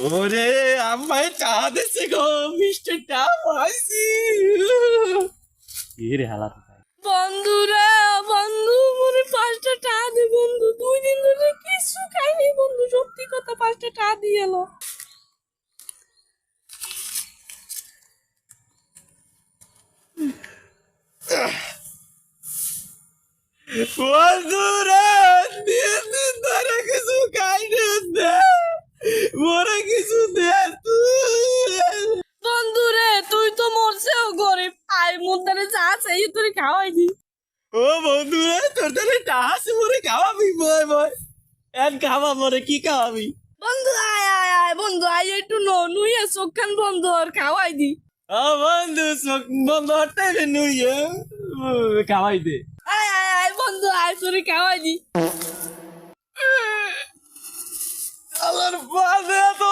ওরে আমায় চা দিছে গো, মিষ্টি চা পাইছি। রে হালা বন্ধু রে, বন্ধু মোরে 5টা টাকা দে বন্ধু, 2 দিন ধরে কিছু খাইনি বন্ধু, সত্যি কথা 5টা টাকা দিয়ে এলো। বন্ধু রে, 3 দিন ধরে কিছু খাইনি, দে মোরে কিছু দে তুই। বন্ধু রে, তুই তো মরছেও গরিব, আয় মুদ্দারে যা চাই তুই খাওয়াই দি। ও বন্ধু রে, তোর তাহলে টাস মোরে খাওয়াবি, বয় বয় এন খাওয়া মোরে, কি খাওয়াবি? বন্ধু আয় আয় আয় বন্ধু আয়, একটু নুইয়ে চোখ খান বন্ধ আর খাওয়াই দি। ও বন্ধু, চোখ বন্ধ হতে নুইয়ে খাওয়াই দে। আয় আয় আয় বন্ধু আয়, তোরে খাওয়াই দি। আমার বাদে তো